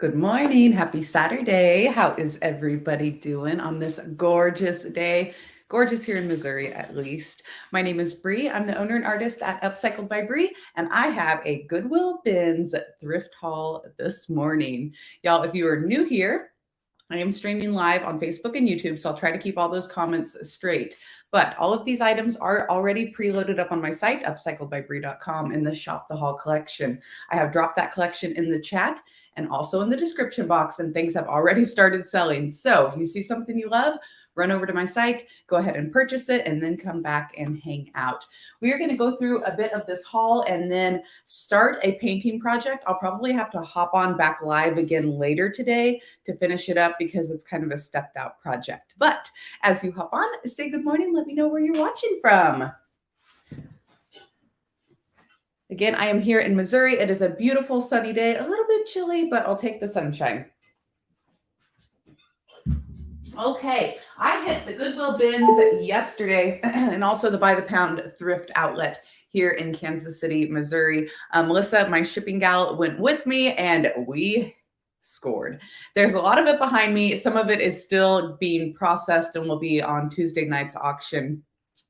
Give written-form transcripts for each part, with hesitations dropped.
Good morning. Happy Saturday. How is everybody doing on this gorgeous day? Gorgeous here in Missouri, at least. My name is Bree. I'm the owner and artist at Upcycled by Bree, and I have a Goodwill BINS thrift haul this morning. Y'all, if you are new here, I am streaming live on Facebook and YouTube, so I'll try to keep all those comments straight. But all of these items are already preloaded up on my site, upcycledbybrie.com, in the Shop the Haul collection. I have dropped that collection in the chat and also in the description box, and things have already started selling. So if you see something you love, run over to my site, go ahead and purchase it, and then come back and hang out. We are going to go through a bit of this haul and then start a painting project. I'll probably have to hop on back live again later today to finish it up because it's kind of a stepped out project. But as you hop on, say good morning. Let me know where you're watching from. Again, I am here in Missouri. It is a beautiful sunny day, a little bit chilly, but I'll take the sunshine. Okay, I hit the Goodwill BINS yesterday and also the By the Pound thrift outlet here in Kansas City, Missouri. Melissa, my shipping gal, went with me and we scored. There's a lot of it behind me. Some of it is still being processed and will be on Tuesday night's auction.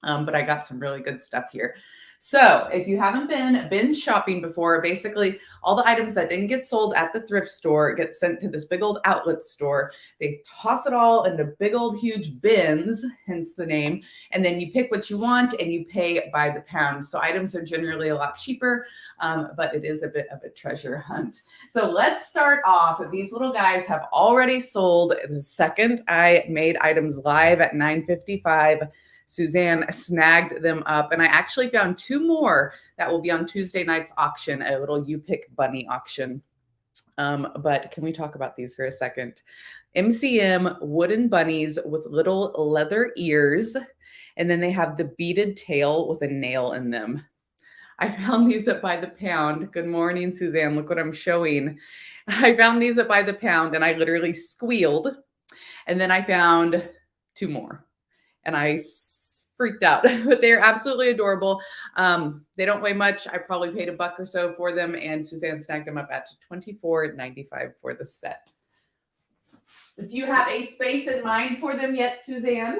But I got some really good stuff here. So if you haven't been shopping before, basically all the items that didn't get sold at the thrift store get sent to this big old outlet store. They toss it all into big old huge bins, hence the name. And then you pick what you want and you pay by the pound. So items are generally a lot cheaper, but it is a bit of a treasure hunt. So let's start off. These little guys have already sold the second I made items live at 9:55. Suzanne snagged them up, and I actually found two more that will be on Tuesday night's auction, a little You Pick bunny auction. But can we talk about these for a second? MCM wooden bunnies with little leather ears, and then they have the beaded tail with a nail in them. I found these at By the Pound. Good morning, Suzanne. Look what I'm showing. I found these at By the Pound, and I literally squealed. And then I found two more, and I freaked out, but they're absolutely adorable. They don't weigh much. I probably paid $1 or so for them, and Suzanne snagged them up at $24.95 for the set. Do you have a space in mind for them yet, Suzanne?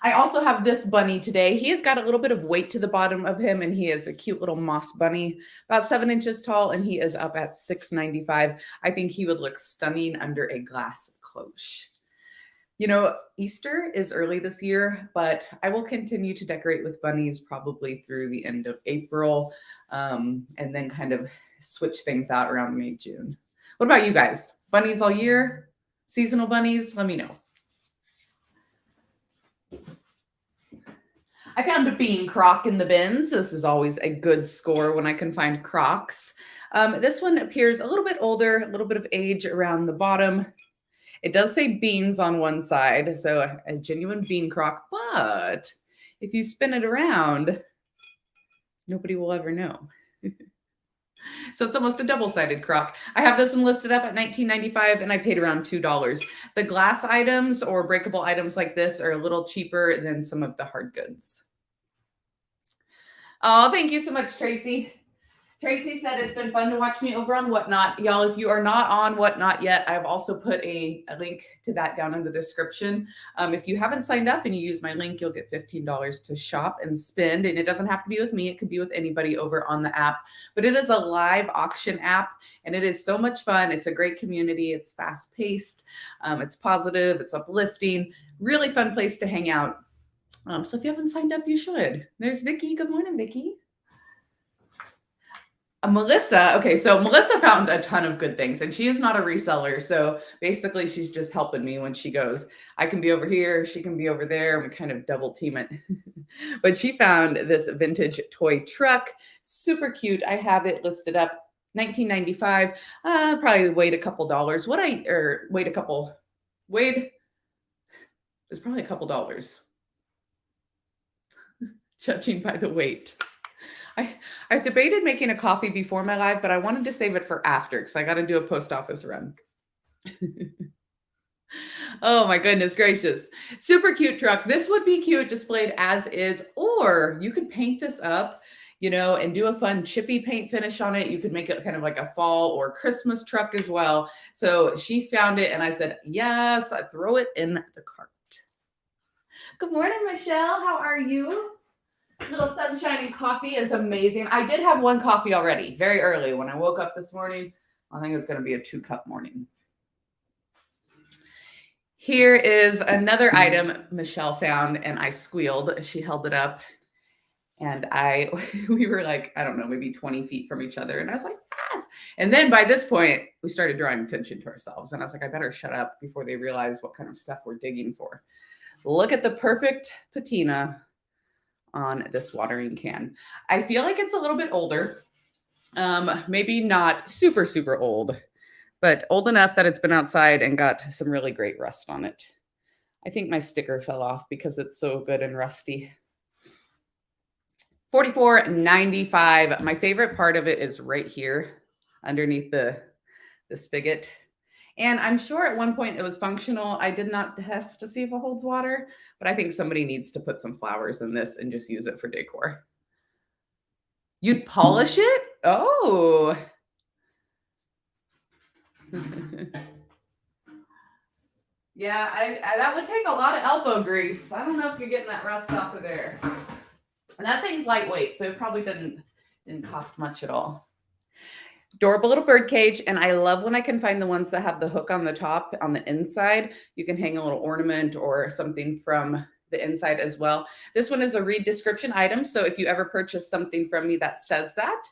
I also have this bunny today. He has got a little bit of weight to the bottom of him, and he is a cute little moss bunny, about 7 inches tall, and he is up at $6.95. I think he would look stunning under a glass cloche. You know, Easter is early this year, but I will continue to decorate with bunnies probably through the end of April, and then kind of switch things out around May, June. What about you guys? Bunnies all year? Seasonal bunnies? Let me know. I found a bean crock in the bins. This is always a good score when I can find crocks. This one appears a little bit older, a little bit of age around the bottom. It does say beans on one side, so a genuine bean crock, but if you spin it around, nobody will ever know. So it's almost a double-sided crock. I have this one listed up at $19.95, and I paid around $2. The glass items or breakable items like this are a little cheaper than some of the hard goods. Oh, thank you so much, Tracy. Tracy said it's been fun to watch me over on Whatnot. Y'all, if you are not on Whatnot yet, I've also put a link to that down in the description. If you haven't signed up and you use my link, you'll get $15 to shop and spend. And it doesn't have to be with me. It could be with anybody over on the app. But it is a live auction app, and it is so much fun. It's a great community. It's fast-paced. It's positive. It's uplifting. Really fun place to hang out. So if you haven't signed up, you should. There's Vicki. Good morning, Vicki. Melissa, okay, so Melissa found a ton of good things, and she is not a reseller. So basically, she's just helping me when she goes. I can be over here, she can be over there, and we kind of double team it. But she found this vintage toy truck, super cute. I have it listed up, $19.95. Probably weighed a couple dollars. It's probably a couple dollars, judging by the weight. I debated making a coffee before my live, but I wanted to save it for after because I got to do a post office run. Oh my goodness gracious. Super cute truck. This would be cute displayed as is, or you could paint this up you know, and do a fun chippy paint finish on it. You could make it kind of like a fall or Christmas truck as well. So she found it and I said, yes, I throw it in the cart. Good morning, Michelle. How are you? Little sunshine and coffee is amazing. I did have one coffee already, very early when I woke up this morning. I think it's going to be a 2-cup morning. Here is another item Michelle found and I squealed. She held it up and we were like, I don't know, maybe 20 feet from each other. And I was like, yes. And then by this point, we started drawing attention to ourselves. And I was like, I better shut up before they realize what kind of stuff we're digging for. Look at the perfect patina on this watering can. I feel like it's a little bit older. Maybe not super, super old, but old enough that it's been outside and got some really great rust on it. I think my sticker fell off because it's so good and rusty. $44.95. My favorite part of it is right here underneath the spigot. And I'm sure at one point it was functional. I did not test to see if it holds water, but I think somebody needs to put some flowers in this and just use it for decor. You'd polish it? Oh. Yeah, I that would take a lot of elbow grease. I don't know if you're getting that rust off of there. And that thing's lightweight, so it probably didn't cost much at all. Adorable little bird cage, and I love when I can find the ones that have the hook on the top on the inside. You can hang a little ornament or something from the inside as well. This one is a read description item, so if you ever purchase something from me that says that,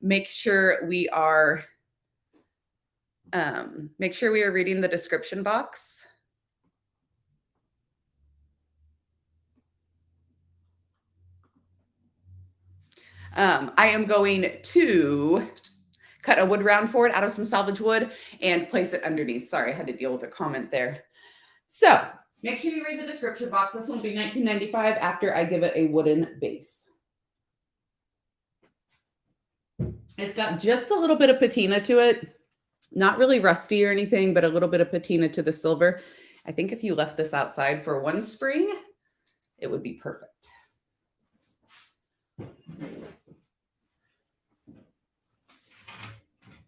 make sure we are reading the description box. I am going to cut a wood round for it out of some salvage wood and place it underneath. Sorry, I had to deal with a comment there. So make sure you read the description box. This will be $19.95 after I give it a wooden base. It's got just a little bit of patina to it. Not really rusty or anything, but a little bit of patina to the silver. I think if you left this outside for one spring, it would be perfect.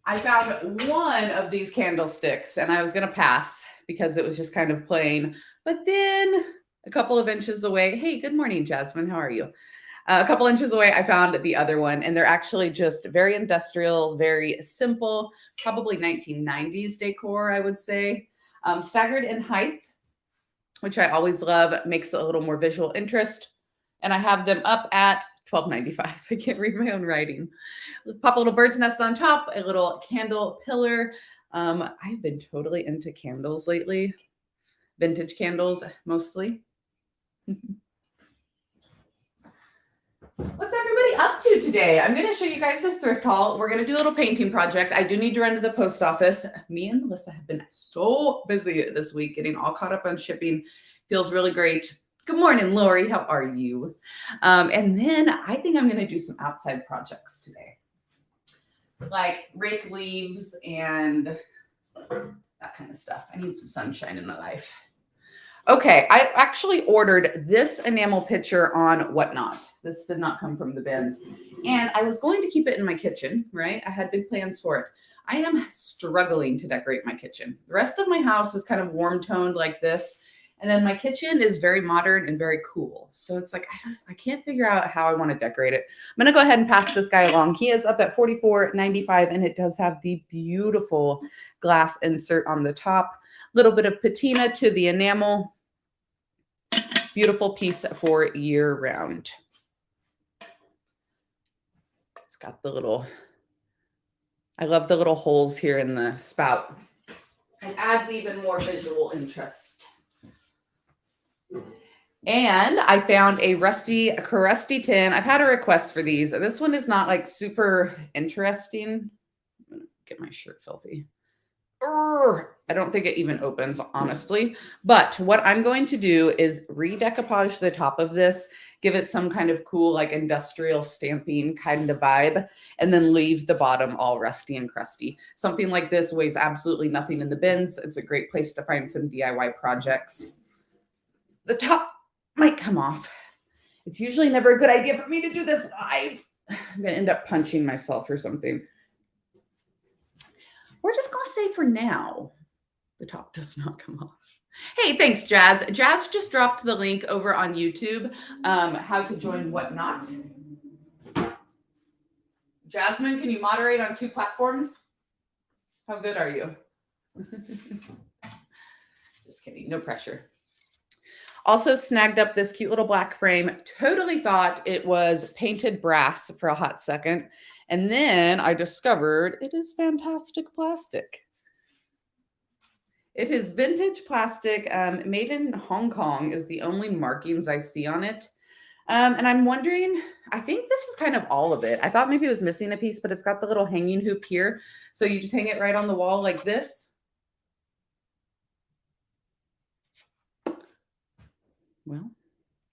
I found one of these candlesticks and I was going to pass because it was just kind of plain. But then a couple of inches away, hey, good morning, Jasmine. How are you? A couple inches away, I found the other one, and they're actually just very industrial, very simple, probably 1990s decor, I would say. Staggered in height, which I always love, makes it a little more visual interest. And I have them up at $12.95. I can't read my own writing. Pop a little bird's nest on top, a little candle pillar. I've been totally into candles lately, vintage candles mostly. What's everybody up to today? I'm going to show you guys this thrift haul. We're going to do a little painting project. I do need to run to the post office. Me and Melissa have been so busy this week getting all caught up on shipping. Feels really great. Good morning, Lori. How are you? And then I think I'm going to do some outside projects today, like rake leaves and that kind of stuff. I need some sunshine in my life. Okay, I actually ordered this enamel pitcher on Whatnot. This did not come from the BINS. And I was going to keep it in my kitchen, right? I had big plans for it. I am struggling to decorate my kitchen. The rest of my house is kind of warm toned like this. And then my kitchen is very modern and very cool. So it's like, I can't figure out how I want to decorate it. I'm going to go ahead and pass this guy along. He is up at $44.95 and it does have the beautiful glass insert on the top. Little bit of patina to the enamel. Beautiful piece for year round. It's got the little, I love the little holes here in the spout. It adds even more visual interest. And I found a crusty tin. I've had a request for these. This one is not like super interesting. I'm gonna get my shirt filthy. I don't think it even opens, honestly. But what I'm going to do is redecoupage the top of this, give it some kind of cool, like industrial stamping kind of vibe, and then leave the bottom all rusty and crusty. Something like this weighs absolutely nothing in the BINS. It's a great place to find some DIY projects. The top might come off. It's usually never a good idea for me to do this live. I'm going to end up punching myself or something. We're just going to say for now, the top does not come off. Hey, thanks, Jazz. Jazz just dropped the link over on YouTube, how to join Whatnot. Jasmine, can you moderate on 2 platforms? How good are you? Just kidding, no pressure. Also snagged up this cute little black frame. Totally thought it was painted brass for a hot second. And then I discovered it is fantastic plastic. It is vintage plastic, made in Hong Kong is the only markings I see on it. And I'm wondering, I think this is kind of all of it. I thought maybe it was missing a piece, but it's got the little hanging hoop here. So you just hang it right on the wall like this. Well,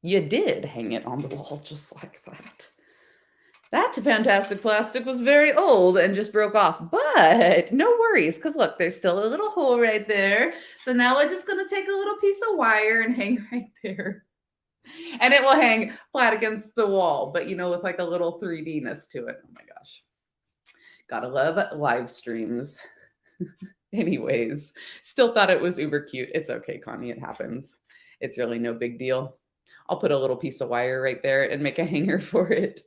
you did hang it on the wall just like that. That fantastic plastic was very old and just broke off, but no worries, because look, there's still a little hole right there. So now we're just going to take a little piece of wire and hang right there. And it will hang flat against the wall, but you know, with like a little 3D-ness to it. Oh my gosh. Gotta love live streams. Anyways, still thought it was uber cute. It's okay, Connie, it happens. It's really no big deal. I'll put a little piece of wire right there and make a hanger for it.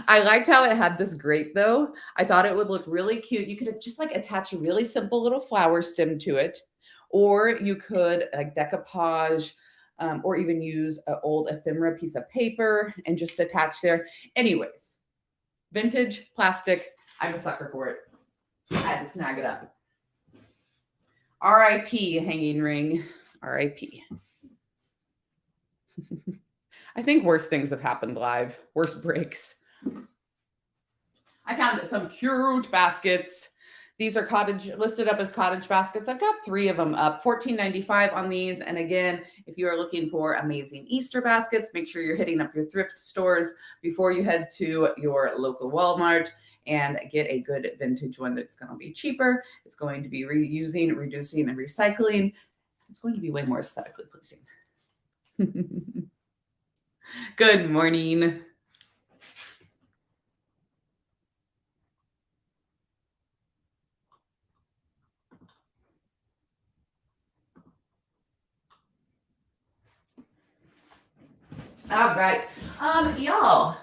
I liked how it had this grate though. I thought it would look really cute. You could just like attach a really simple little flower stem to it, or you could like decoupage or even use an old ephemera piece of paper and just attach there. Anyways, vintage plastic. I'm a sucker for it. I had to snag it up. R.I.P. hanging ring. R.I.P. I think worse things have happened live. Worse breaks. I found some cute baskets. These are Cottage, listed up as Cottage baskets. I've got 3 of them up, $14.95 on these. And again, if you are looking for amazing Easter baskets, make sure you're hitting up your thrift stores before you head to your local Walmart and get a good vintage one that's going to be cheaper. It's going to be reusing, reducing, and recycling. It's going to be way more aesthetically pleasing. Good morning. All right. Y'all,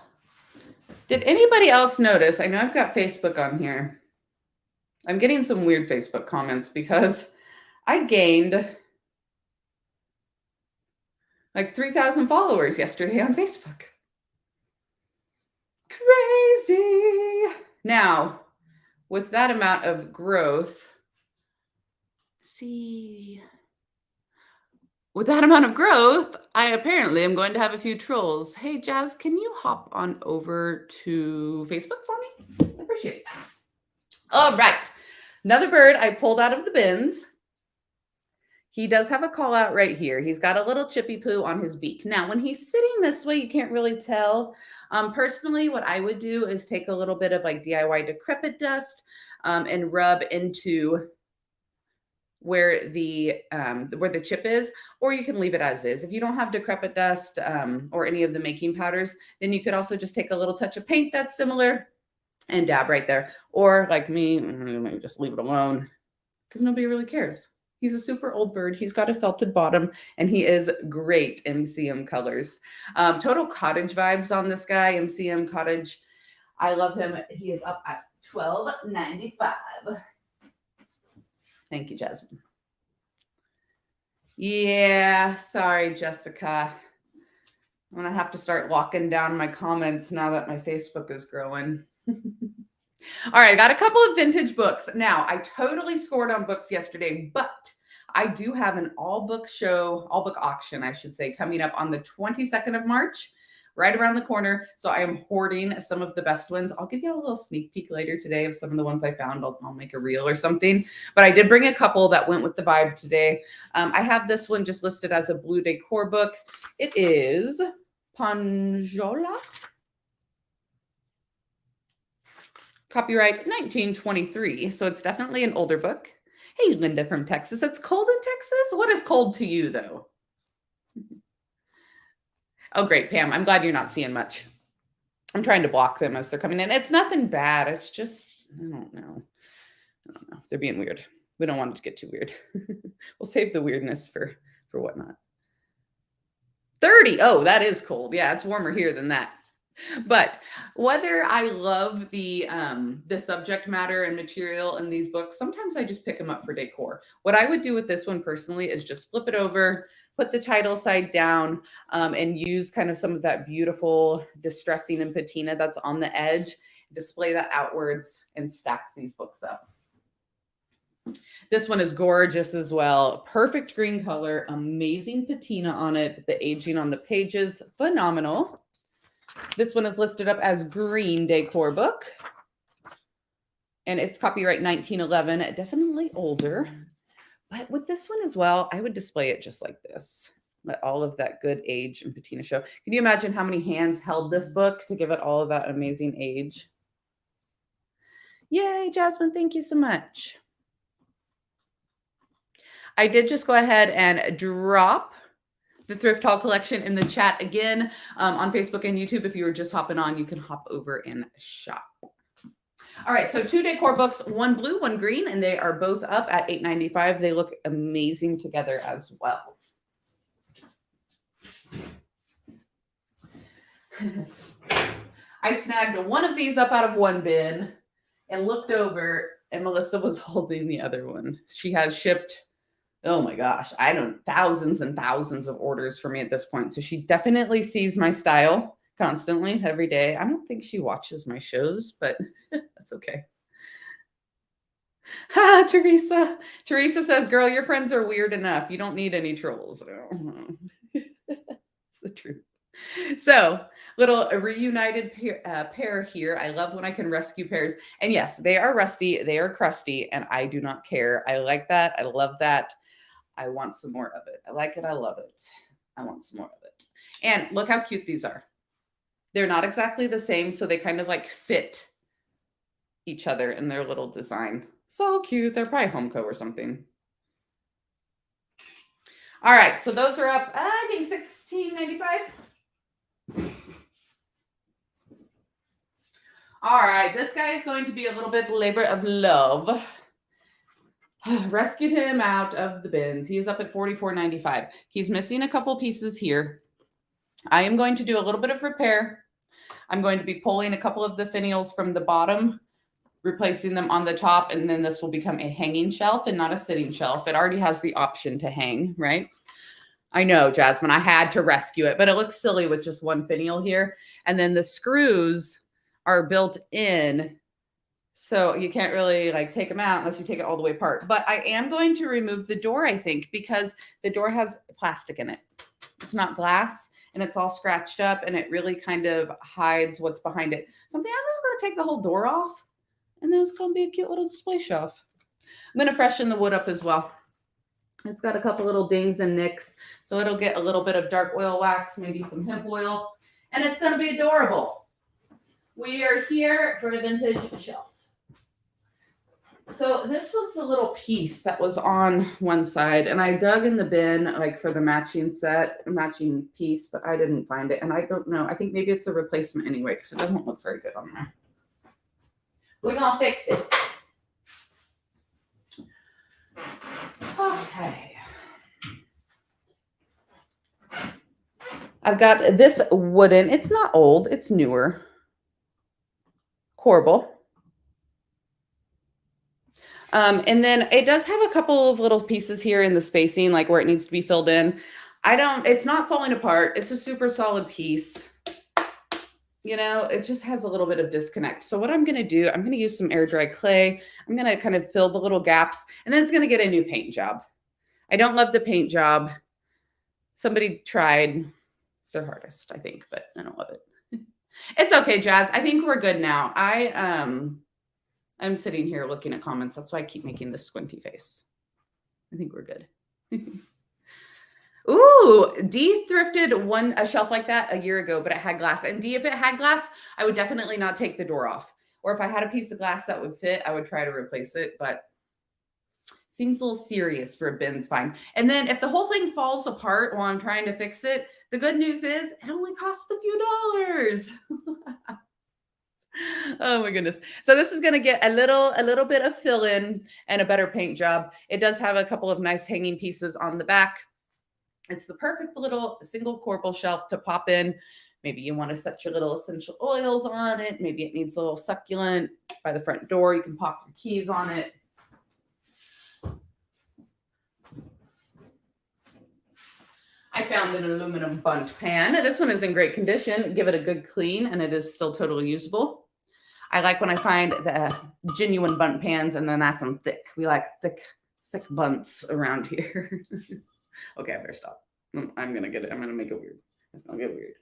did anybody else notice? I know I've got Facebook on here. I'm getting some weird Facebook comments because I gained like 3,000 followers yesterday on Facebook. Crazy. Now, with that amount of growth, with that amount of growth, I apparently am going to have a few trolls. Hey, Jazz, can you hop on over to Facebook for me? I appreciate it. All right. Another bird I pulled out of the bins. He does have a call out right here. He's got a little chippy poo on his beak. Now, when he's sitting this way, you can't really tell. Personally, what I would do is take a little bit of like DIY decrepit dust and rub into where the chip is, or you can leave it as is. If you don't have decrepit dust or any of the making powders, then you could also just take a little touch of paint that's similar and dab right there. Or like me, maybe just leave it alone because nobody really cares. He's a super old bird. He's got a felted bottom and he is great MCM colors. Total Cottage vibes on this guy, MCM Cottage. I love him. He is up at $12.95. Thank you, Jasmine. Yeah, sorry, Jessica. I'm going to have to start locking down my comments now that my Facebook is growing. All right, I got a couple of vintage books. Now, I totally scored on books yesterday, but I do have an all book auction, I should say, coming up on the 22nd of March, right around the corner. So I am hoarding some of the best ones. I'll give you a little sneak peek later today of some of the ones I found. I'll make a reel or something. But I did bring a couple that went with the vibe today. I have this one just listed as a blue decor book. It is Panjola. Copyright 1923. So it's definitely an older book. Hey, Linda from Texas. It's cold in Texas? What is cold to you, though? Oh, great, Pam. I'm glad you're not seeing much. I'm trying to block them as they're coming in. It's nothing bad. It's just, I don't know. They're being weird. We don't want it to get too weird. We'll save the weirdness for whatnot. 30. Oh, that is cold. Yeah, it's warmer here than that. But whether I love the subject matter and material in these books, sometimes I just pick them up for decor. What I would do with this one personally is just flip it over, put the title side down, and use kind of some of that beautiful distressing and patina that's on the edge, display that outwards, and stack these books up. This one is gorgeous as well. Perfect green color, amazing patina on it. The aging on the pages, phenomenal. This one is listed up as green decor book. And it's copyright 1911, definitely older. But with this one as well, I would display it just like this. Let all of that good age and patina show. Can you imagine how many hands held this book to give it all of that amazing age? Yay, Jasmine, thank you so much. I did just go ahead and drop the thrift haul collection in the chat again on Facebook and YouTube. If you were just hopping on, you can hop over and shop. All right, so 2 decor books, one blue, one green, and they are both up at $8.95. They look amazing together as well. I snagged one of these up out of one bin and looked over, and Melissa was holding the other one. She has shipped, oh my gosh, I don't, thousands and thousands of orders for me at this point. So she definitely sees my style constantly every day. I don't think she watches my shows, but that's okay. Ha, Teresa. Teresa says, girl, your friends are weird enough. You don't need any trolls. It's the truth. So little reunited pair here. I love when I can rescue pairs. And yes, they are rusty. They are crusty. And I do not care. I like that. I love that. I want some more of it. I like it. I love it. I want some more of it. And look how cute these are. They're not exactly the same. So they kind of like fit each other in their little design. So cute. They're probably Homeco or something. All right. So those are up, I think $16.95. All right, this guy is going to be a little bit labor of love. Rescued him out of the bins. He is up at $44.95. He's missing a couple pieces here. I am going to do a little bit of repair. I'm going to be pulling a couple of the finials from the bottom, replacing them on the top, and then this will become a hanging shelf and not a sitting shelf. It already has the option to hang, right? I know, Jasmine, I had to rescue it, but it looks silly with just one finial here. And then the screws are built in, so you can't really like take them out unless you take it all the way apart. But I am going to remove the door, I think, because the door has plastic in it. It's not glass, and it's all scratched up, and it really kind of hides what's behind it. So I'm thinking I'm just going to take the whole door off, and then it's going to be a cute little display shelf. I'm going to freshen the wood up as well. It's got a couple little dings and nicks, so it'll get a little bit of dark oil wax, maybe some hemp oil, and it's going to be adorable. We are here for a vintage shelf. So this was the little piece that was on one side, and I dug in the bin like for the matching piece, but I didn't find it, and I don't know. I think maybe it's a replacement anyway because it doesn't look very good on there. We're going to fix it. Okay. I've got this wooden, it's not old, it's newer. Corbel. And then it does have a couple of little pieces here in the spacing, like where it needs to be filled in. It's not falling apart. It's a super solid piece. You know, it just has a little bit of disconnect. So what I'm going to do, I'm going to use some air dry clay. I'm going to kind of fill the little gaps, and then it's going to get a new paint job. I don't love the paint job. Somebody tried their hardest, I think, but I don't love it. It's okay, Jazz. I think we're good now. I'm sitting here looking at comments. That's why I keep making this squinty face. I think we're good. Ooh, Dee thrifted a shelf like that a year ago, but it had glass. And Dee, if it had glass, I would definitely not take the door off. Or if I had a piece of glass that would fit, I would try to replace it. But seems a little serious for a BINS find. And then if the whole thing falls apart while I'm trying to fix it, the good news is it only costs a few dollars. Oh my goodness. So this is going to get a little bit of fill in and a better paint job. It does have a couple of nice hanging pieces on the back. It's the perfect little single corbel shelf to pop in. Maybe you want to set your little essential oils on it. Maybe it needs a little succulent. By the front door, you can pop your keys on it. I found an aluminum bunt pan. This one is in great condition. Give it a good clean and it is still totally usable. I like when I find the genuine bunt pans and they're nice and thick. We like thick bunts around here. Okay, I better stop. I'm gonna make it weird. It's gonna get weird.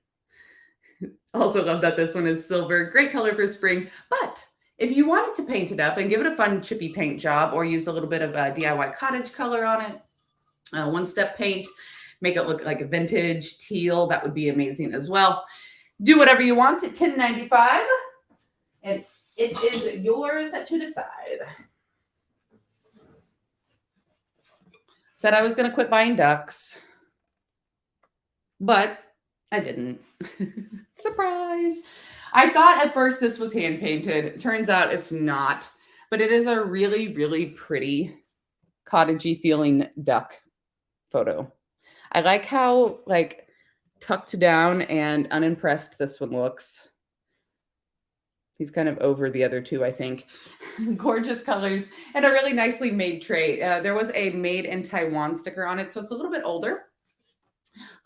Also love that this one is silver. Great color for spring. But if you wanted to paint it up and give it a fun chippy paint job or use a little bit of a DIY cottage color on it, one-step paint, make it look like a vintage teal, that would be amazing as well. Do whatever you want at $10.95, and it is yours to decide. Said I was going to quit buying ducks, but I didn't. Surprise. I thought at first this was hand painted. Turns out it's not, but it is a really, really pretty cottagey feeling duck photo. I like how tucked down and unimpressed this one looks. He's kind of over the other two, I think. Gorgeous colors and a really nicely made tray. There was a made in Taiwan sticker on it, so it's a little bit older.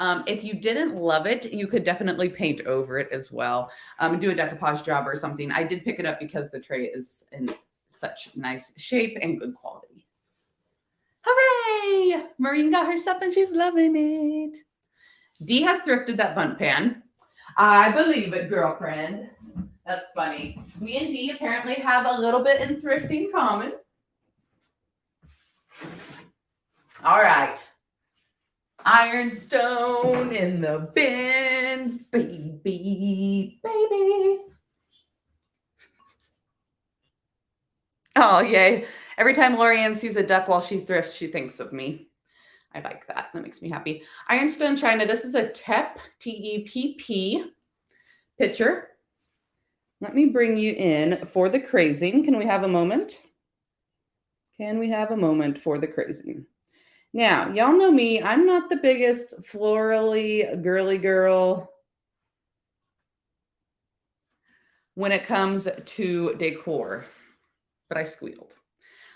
If you didn't love it, you could definitely paint over it as well. Do a decoupage job or something. I did pick it up because the tray is in such nice shape and good quality. Hooray! Maureen got her stuff and she's loving it. Dee has thrifted that bunt pan. I believe it, girlfriend. That's funny. Me and Dee apparently have a little bit in thrifting common. All right. Ironstone in the bins, baby, baby. Oh, yay. Every time Lorianne sees a duck while she thrifts, she thinks of me. I like that. That makes me happy. Ironstone China. This is a TEP, T-E-P-P picture. Let me bring you in for the crazing. Can we have a moment? Can we have a moment for the crazing? Now, y'all know me. I'm not the biggest florally girly girl when it comes to decor, but I squealed.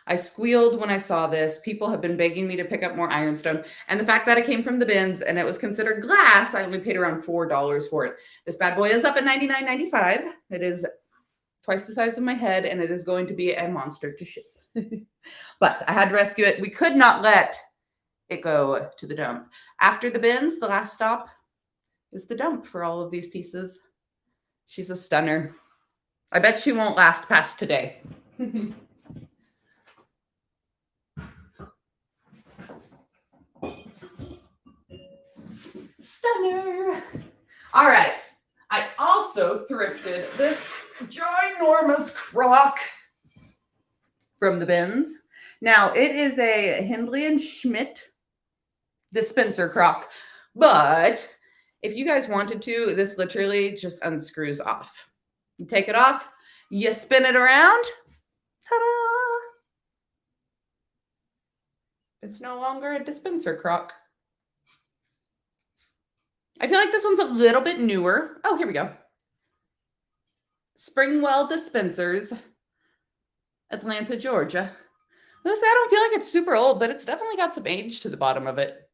I squealed when I saw this. People have been begging me to pick up more ironstone. And the fact that it came from the bins and it was considered glass, I only paid around $4 for it. This bad boy is up at $99.95. It is twice the size of my head, and it is going to be a monster to ship. But I had to rescue it. We could not let it go to the dump. After the bins, the last stop is the dump for all of these pieces. She's a stunner. I bet she won't last past today. Stunner. All right. I also thrifted this ginormous crock from the bins. Now, it is a Hindley & Schmidt dispenser crock, but if you guys wanted to, this literally just unscrews off. You take it off, you spin it around, ta-da! It's no longer a dispenser crock. I feel like this one's a little bit newer. Oh, here we go. Springwell Dispensers, Atlanta, Georgia. This, I don't feel like it's super old, but it's definitely got some age to the bottom of it.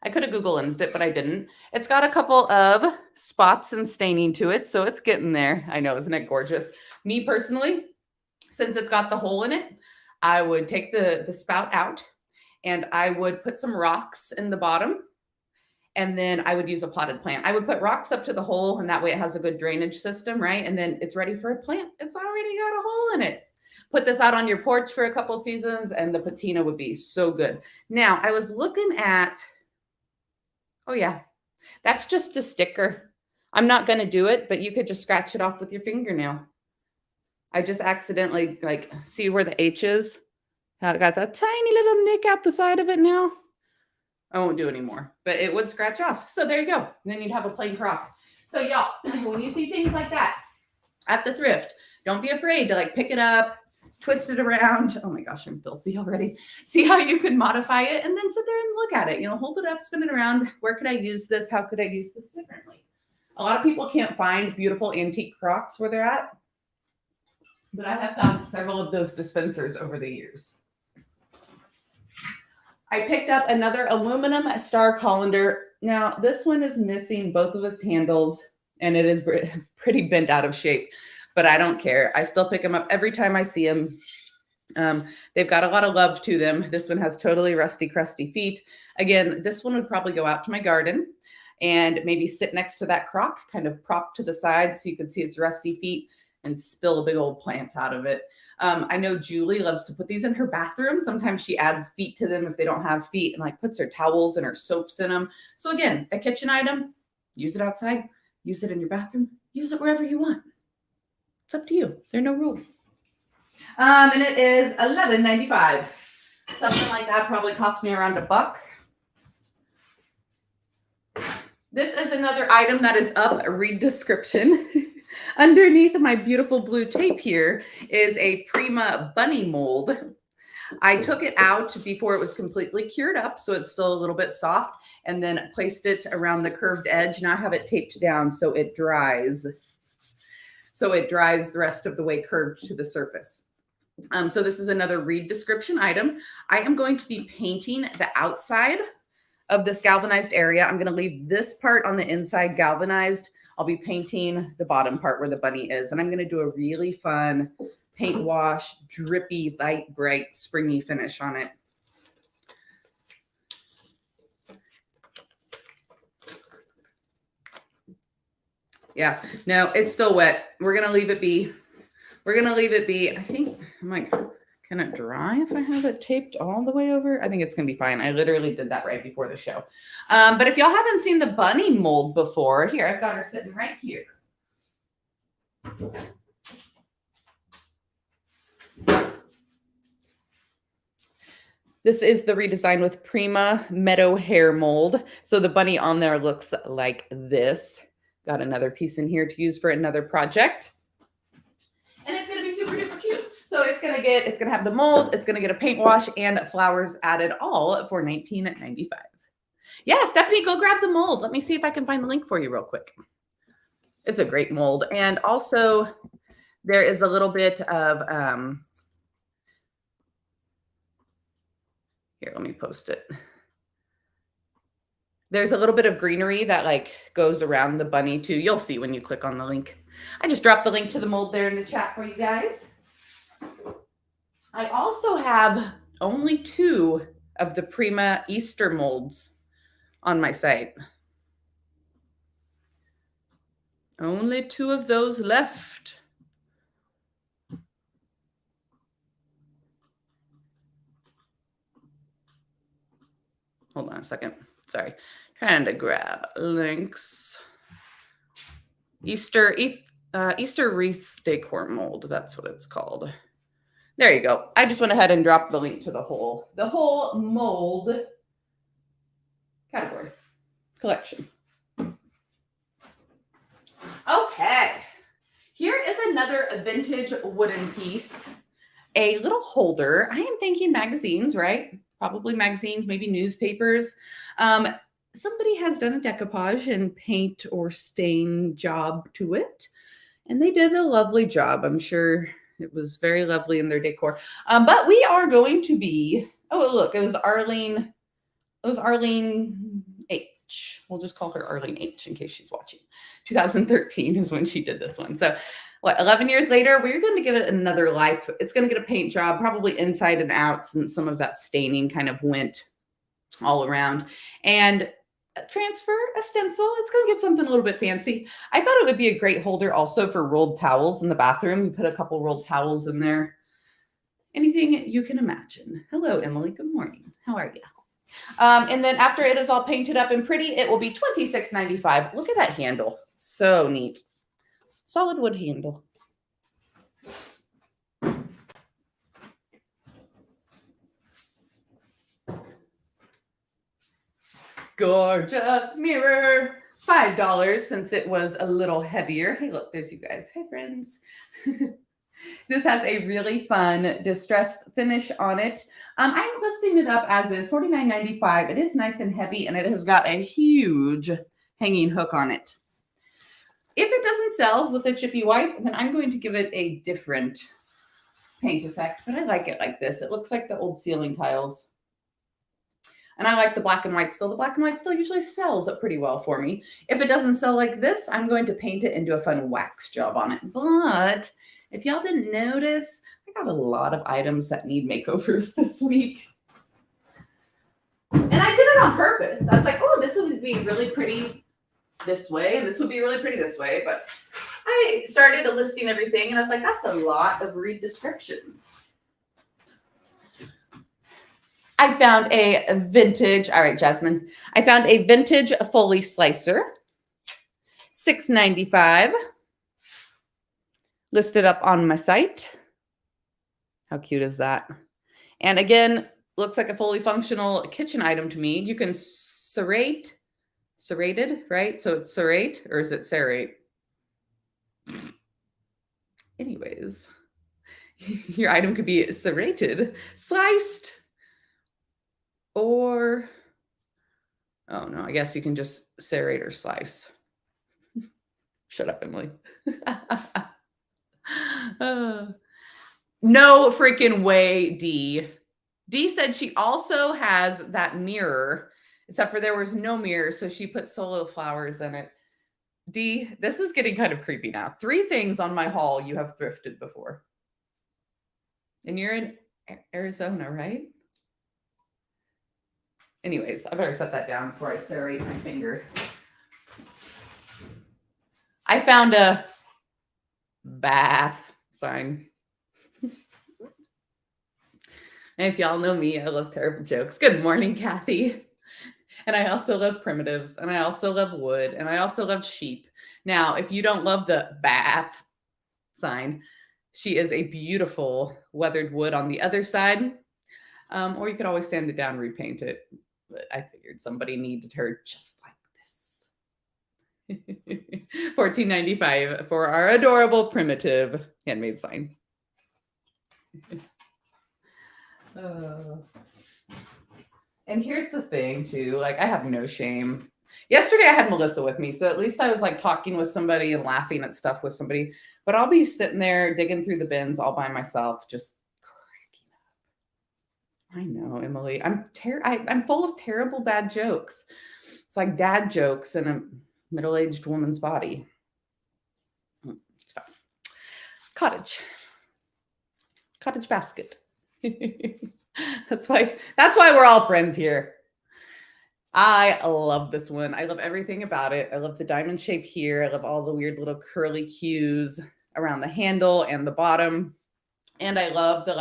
I could have Google Lensed it, but I didn't. It's got a couple of spots and staining to it, so it's getting there. I know, isn't it gorgeous? Me personally, since it's got the hole in it, I would take the spout out and I would put some rocks in the bottom, and then I would use a potted plant. I would put rocks up to the hole, and that way it has a good drainage system, right? And then it's ready for a plant. It's already got a hole in it. Put this out on your porch for a couple seasons and the patina would be so good. Now, I was looking at, oh yeah, that's just a sticker. I'm not going to do it, but you could just scratch it off with your fingernail. I just accidentally, see where the H is? I got that tiny little nick out the side of it now. I won't do anymore, but it would scratch off. So there you go. And then you'd have a plain crock. So y'all, when you see things like that, at the thrift. Don't be afraid to like pick it up, twist it around. Oh my gosh, I'm filthy already. See how you can modify it and then sit there and look at it. You know, hold it up, spin it around. Where could I use this? How could I use this differently? A lot of people can't find beautiful antique crocks where they're at, but I have found several of those dispensers over the years. I picked up another aluminum star colander. Now, this one is missing both of its handles, and it is pretty bent out of shape, but I don't care. I still pick them up every time I see them. They've got a lot of love to them. This one has totally rusty, crusty feet. Again, this one would probably go out to my garden and maybe sit next to that crock, kind of propped to the side so you can see its rusty feet and spill a big old plant out of it. I know Julie loves to put these in her bathroom. Sometimes she adds feet to them if they don't have feet and like puts her towels and her soaps in them. So again, a kitchen item, use it outside, use it in your bathroom, use it wherever you want. It's up to you. There are no rules. And it is $11.95. Something like that probably cost me around $1. This is another item that is up. Read description. Underneath my beautiful blue tape here is a Prima bunny mold. I took it out before it was completely cured up, so it's still a little bit soft, and then placed it around the curved edge. Now I have it taped down so it dries. So it dries the rest of the way curved to the surface. So this is another read description item. I am going to be painting the outside of this galvanized area. I'm going to leave this part on the inside galvanized. I'll be painting the bottom part where the bunny is. And I'm going to do a really fun paint wash, drippy, light, bright, springy finish on it. Yeah, no, it's still wet. We're going to leave it be. We're going to leave it be. I think, I'm like, can it dry if I have it taped all the way over? I think it's going to be fine. I literally did that right before the show. But if y'all haven't seen the bunny mold before, here, I've got her sitting right here. This is the redesign with Prima Meadow Hair Mold. So the bunny on there looks like this. Got another piece in here to use for another project. And it's going to be super duper cute. So it's going to have the mold, it's going to get a paint wash and flowers added, all for $19.95. Yeah, Stephanie, go grab the mold. Let me see if I can find the link for you real quick. It's a great mold. And also there is a little bit of, here, let me post it. There's a little bit of greenery that like goes around the bunny too. You'll see when you click on the link. I just dropped the link to the mold there in the chat for you guys. I also have only 2 of the Prima Easter molds on my site. Only 2 of those left. Hold on a second. Sorry. Trying to grab links. Easter wreaths decor mold. That's what it's called. There you go. I just went ahead and dropped the link to the whole mold category collection. Okay. Here is another vintage wooden piece. A little holder. I am thinking magazines, right? Probably magazines, maybe newspapers. Somebody has done a decoupage and paint or stain job to it. And they did a lovely job. I'm sure it was very lovely in their decor. But we are going to be, oh, look, it was Arlene H. We'll just call her Arlene H in case she's watching. 2013 is when she did this one. So what, 11 years later, we're going to give it another life. It's going to get a paint job, probably inside and out, since some of that staining kind of went all around. And transfer, a stencil. It's going to get something a little bit fancy. I thought it would be a great holder also for rolled towels in the bathroom. You put a couple rolled towels in there. Anything you can imagine. Hello, Emily. Good morning. How are you? And then after it is all painted up and pretty, it will be $26.95. Look at that handle. So neat. Solid wood handle. Gorgeous mirror. $5 since it was a little heavier. Hey, look, there's you guys. Hey, friends. This has a really fun distressed finish on it. I'm listing it up as is $49.95. It is nice and heavy, and it has got a huge hanging hook on it. If it doesn't sell with the chippy white, then I'm going to give it a different paint effect, but I like it like this. It looks like the old ceiling tiles. And I like the black and white still. The black and white still usually sells up pretty well for me. If it doesn't sell like this, I'm going to paint it and do a fun wax job on it. But if y'all didn't notice, I got a lot of items that need makeovers this week. And I did it on purpose. I was like, oh, this would be really pretty this way, and this would be really pretty this way. But I started listing everything, and I was like, that's a lot of read descriptions. I found a vintage, all right, Jasmine. I found a vintage Foley slicer, $6.95, listed up on my site. How cute is that? And again, looks like a fully functional kitchen item to me. You can serrated, right? So it's serrate, or is it serrate? Anyways, your item could be serrated, sliced, or, oh no, I guess you can just serrate or slice. Shut up, Emily. No freaking way, Dee. Dee said she also has that mirror, except for there was no mirror, so she put solo flowers in it. Dee, this is getting kind of creepy now. 3 things on my haul you have thrifted before. And you're in Arizona, right? Anyways, I better set that down before I serrate my finger. I found a bath sign. And if y'all know me, I love terrible jokes. Good morning, Kathy. And I also love primitives, and I also love wood, and I also love sheep. Now, if you don't love the bath sign, she is a beautiful weathered wood on the other side. Or you could always sand it down and repaint it. But I figured somebody needed her just like this. $14.95 for our adorable primitive handmade sign. And here's the thing too, like I have no shame. Yesterday I had Melissa with me, so at least I was like talking with somebody and laughing at stuff with somebody, but I'll be sitting there digging through the bins all by myself, just cracking up. I know, Emily, I'm full of terrible bad jokes. It's like dad jokes in a middle-aged woman's body. It's fine. Cottage basket. That's why we're all friends here. I love this one. I love everything about it. I love the diamond shape here. I love all the weird little curly cues around the handle and the bottom. And I love the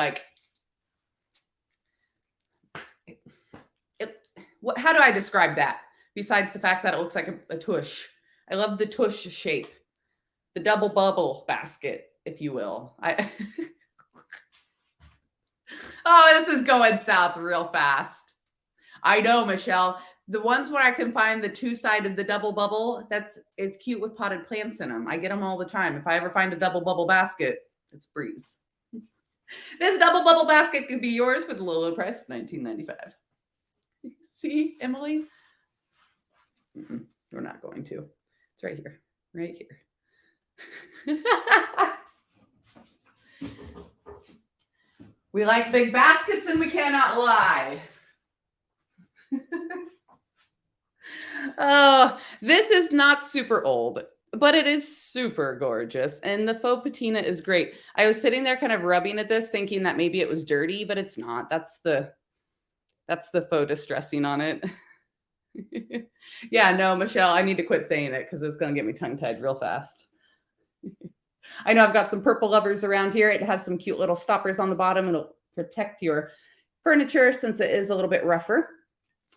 how do I describe that? Besides the fact that it looks like a tush. I love the tush shape. The double bubble basket, if you will. Oh, this is going south real fast. I know, Michelle. The ones where I can find the 2-sided, the double bubble, it's cute with potted plants in them. I get them all the time. If I ever find a double bubble basket, it's breeze. This double bubble basket could be yours for the low, low price of $19.95. See, Emily? We're not going to. It's right here. Right here. We like big baskets and we cannot lie. Oh, this is not super old, but it is super gorgeous. And the faux patina is great. I was sitting there kind of rubbing at this thinking that maybe it was dirty, but it's not. That's the faux distressing on it. Yeah, no, Michelle, I need to quit saying it because it's going to get me tongue-tied real fast. I know I've got some purple lovers around here. It has some cute little stoppers on the bottom. It'll protect your furniture since it is a little bit rougher.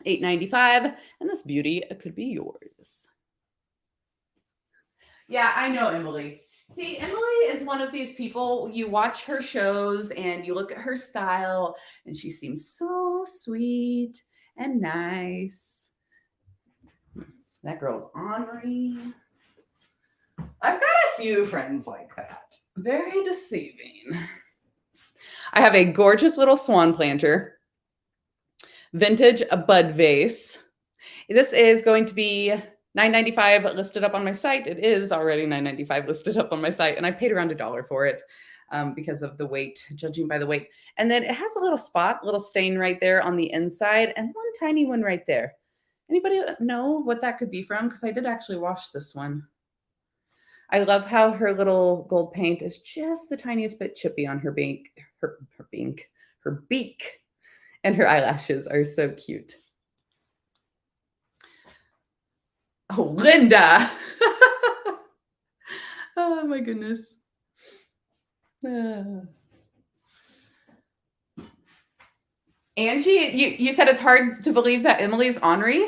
$8.95, and this beauty could be yours. Yeah, I know, Emily. See, Emily is one of these people, you watch her shows and you look at her style and she seems so sweet and nice. That girl's ornery. I've got a few friends like that. Very deceiving. I have a gorgeous little swan planter. Vintage bud vase. This is going to be $9.95 listed up on my site. It is already $9.95 listed up on my site, and I paid around $1 for it because of the weight, judging by the weight. And then it has a little spot, little stain right there on the inside, and one tiny one right there. Anybody know what that could be from? Because I did actually wash this one. I love how her little gold paint is just the tiniest bit chippy on her beak, her beak, and her eyelashes are so cute. Oh, Linda. Oh my goodness. Angie, you said it's hard to believe that Emily's ornery?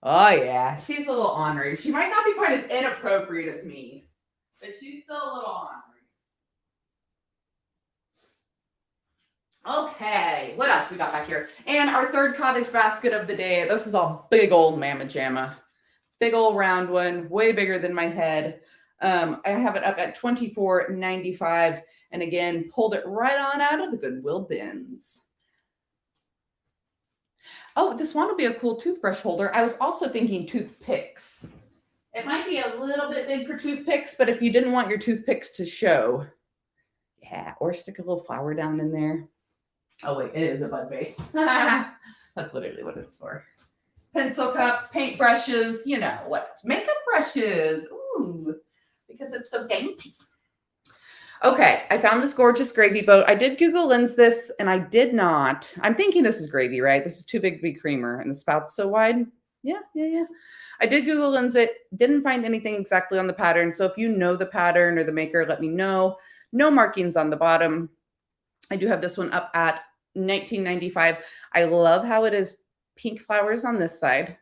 Oh yeah, she's a little ornery. She might not be quite as inappropriate as me, but she's still a little ornery. Okay, what else we got back here? And our third cottage basket of the day. This is a big old mamma jamma. Big old round one, way bigger than my head. I have it up at $24.95, and again, pulled it right on out of the Goodwill bins. Oh, this one will be a cool toothbrush holder. I was also thinking toothpicks. It might be a little bit big for toothpicks, but if you didn't want your toothpicks to show, yeah, or stick a little flower down in there. Oh wait, it is a bud vase. That's literally what it's for. Pencil cup, paint brushes, you know what? Makeup brushes. Ooh, because it's so dainty. Okay, I found this gorgeous gravy boat. I did Google Lens this, and I did not. I'm thinking this is gravy, right? This is too big to be creamer, and the spout's so wide. Yeah. I did Google Lens it. Didn't find anything exactly on the pattern. So if you know the pattern or the maker, let me know. No markings on the bottom. I do have this one up at $19.95. I love how it is pink flowers on this side.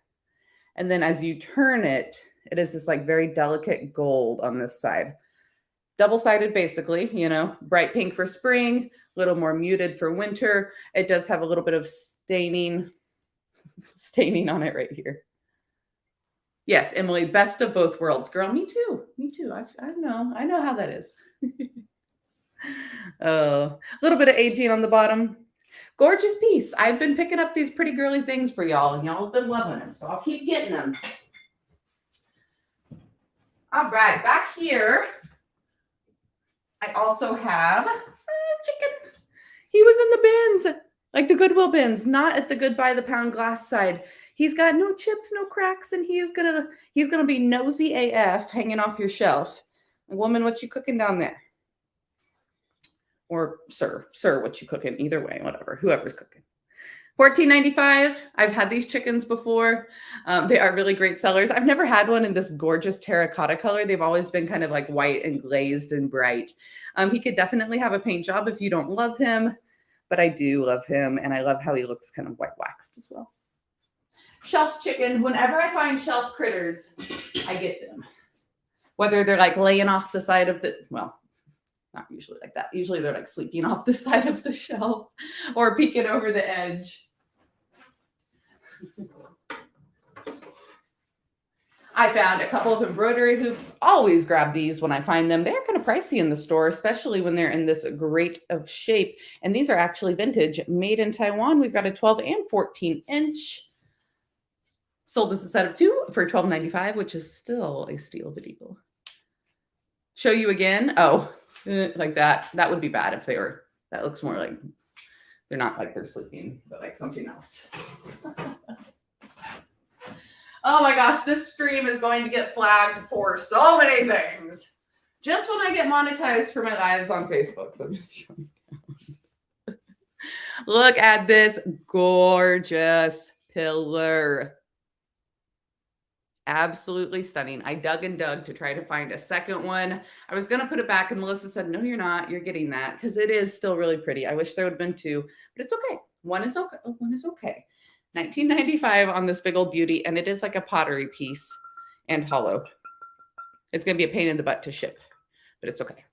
And then as you turn it, it is this like very delicate gold on this side. Double-sided basically, you know, bright pink for spring, a little more muted for winter. It does have a little bit of staining on it right here. Yes, Emily, best of both worlds. Girl, me too. I know how that is. Oh, a little bit of aging on the bottom. Gorgeous piece. I've been picking up these pretty girly things for y'all, and y'all have been loving them, so I'll keep getting them. All right, back here, I also have a chicken. He was in the bins, like the Goodwill bins, not at the good by the pound glass side. He's got no chips, no cracks, and he's gonna be nosy AF hanging off your shelf. Woman, what you cooking down there? Or sir, what you cooking? Either way, whatever, whoever's cooking. $14.95. I've had these chickens before. They are really great sellers. I've never had one in this gorgeous terracotta color. They've always been kind of like white and glazed and bright. He could definitely have a paint job if you don't love him, but I do love him, and I love how he looks kind of white waxed as well. Shelf chicken. Whenever I find shelf critters, I get them. Whether they're like laying off the side of the, well, not usually like that. Usually they're like sleeping off the side of the shelf or peeking over the edge. I found a couple of embroidery hoops. Always grab these when I find them. They're kind of pricey in the store, especially when they're in this great of shape. And these are actually vintage, made in Taiwan. We've got a 12 and 14 inch. Sold as a set of 2 for $12.95, which is still a steal of a deal. Show you again. Oh, like that. That would be bad if they were. That looks more like they're not like they're sleeping, but like something else. Oh my gosh, this stream is going to get flagged for so many things. Just when I get monetized for my lives on Facebook. Let me show you. Look at this gorgeous pillar. Absolutely stunning. I dug and dug to try to find a second one. I was going to put it back, and Melissa said, no, you're not. You're getting that because it is still really pretty. I wish there would have been 2, but it's okay. One is okay. One is okay. $19.95 on this big old beauty, and it is like a pottery piece and hollow. It's going to be a pain in the butt to ship, but it's okay.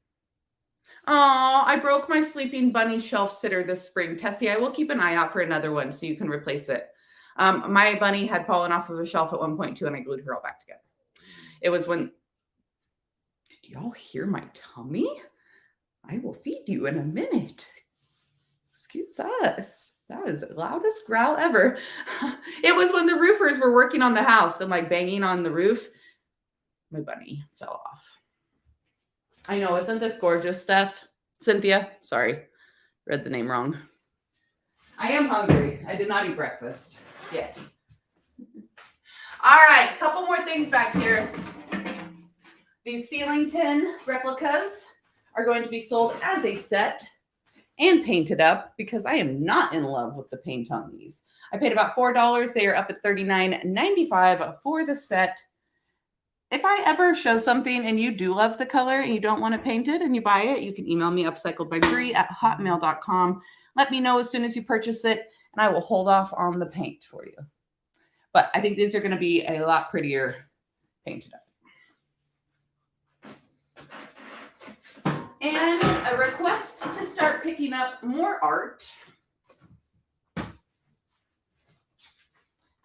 Oh, I broke my sleeping bunny shelf sitter this spring. Tessie, I will keep an eye out for another one so you can replace it. My bunny had fallen off of a shelf at one point too, and I glued her all back together. It was when, did y'all hear my tummy? I will feed you in a minute. Excuse us. That is the loudest growl ever. It was when the roofers were working on the house and like banging on the roof. My bunny fell off. I know, isn't this gorgeous, Steph? Cynthia, sorry, read the name wrong. I am hungry. I did not eat breakfast yet. All right, a couple more things back here. These ceiling tin replicas are going to be sold as a set and painted up because I am not in love with the paint on these. I paid about $4. They are up at $39.95 for the set. If I ever show something and you do love the color and you don't want to paint it and you buy it, you can email me upcycledbybri@hotmail.com. Let me know as soon as you purchase it, and I will hold off on the paint for you. But I think these are going to be a lot prettier painted up. And a request to start picking up more art.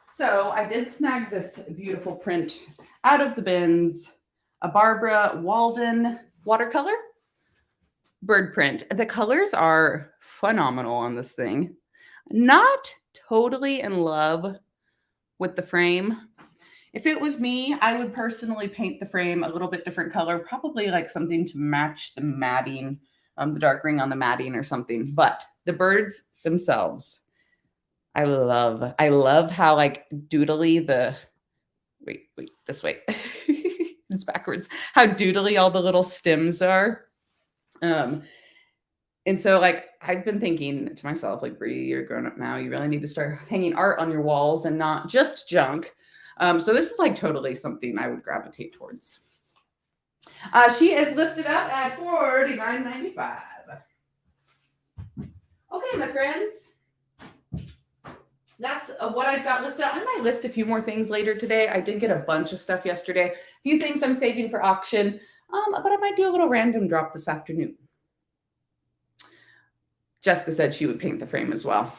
So I did snag this beautiful print out of the bins, a Barbara Walden watercolor bird print. The colors are phenomenal on this thing. Not totally in love with the frame. If it was me, I would personally paint the frame a little bit different color, probably like something to match the matting, the dark ring on the matting or something. But the birds themselves, I love how like doodly the, wait, this way. It's backwards. How doodly all the little stems are. And so like, I've been thinking to myself, like, Bri, you're grown up now. You really need to start hanging art on your walls and not just junk. So this is like totally something I would gravitate towards. She is listed up at $49.95. Okay, my friends. That's what I've got listed. I might list a few more things later today. I did get a bunch of stuff yesterday. A few things I'm saving for auction, but I might do a little random drop this afternoon. Jessica said she would paint the frame as well.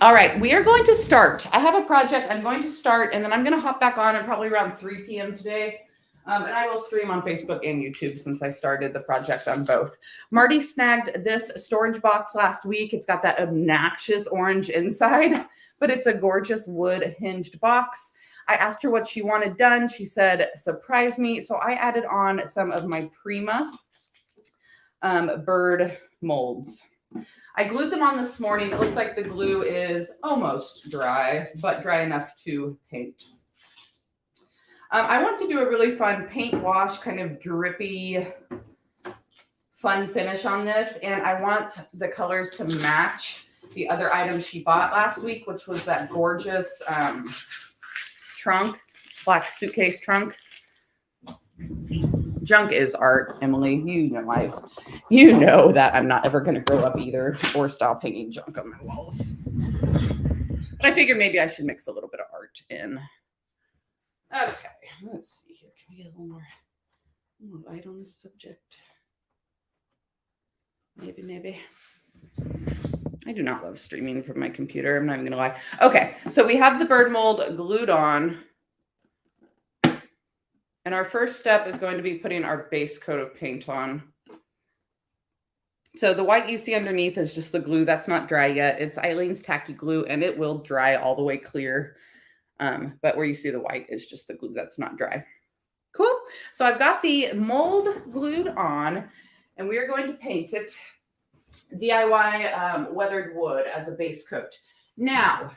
All right, we are going to start. I have a project I'm going to start, and then I'm going to hop back on at probably around 3 p.m. today. And I will stream on Facebook and YouTube since I started the project on both. Marty snagged this storage box last week. It's got that obnoxious orange inside, but it's a gorgeous wood hinged box. I asked her what she wanted done. She said, surprise me. So I added on some of my Prima bird molds. I glued them on this morning. It looks like the glue is almost dry, but dry enough to paint. I want to do a really fun paint wash, kind of drippy, fun finish on this. And I want the colors to match the other item she bought last week, which was that gorgeous trunk, black suitcase trunk. Junk is art, Emily. You know that I'm not ever going to grow up either or stop hanging junk on my walls. But I figured maybe I should mix a little bit of art in. Okay, let's see here. Can we get a little more light on this subject? Maybe. I do not love streaming from my computer. I'm not even going to lie. Okay, so we have the bird mold glued on. And our first step is going to be putting our base coat of paint on. So the white you see underneath is just the glue. That's not dry yet. It's Eileen's tacky glue, and it will dry all the way clear. But where you see the white is just the glue that's not dry. Cool. So I've got the mold glued on, and we are going to paint it DIY weathered wood as a base coat. Now,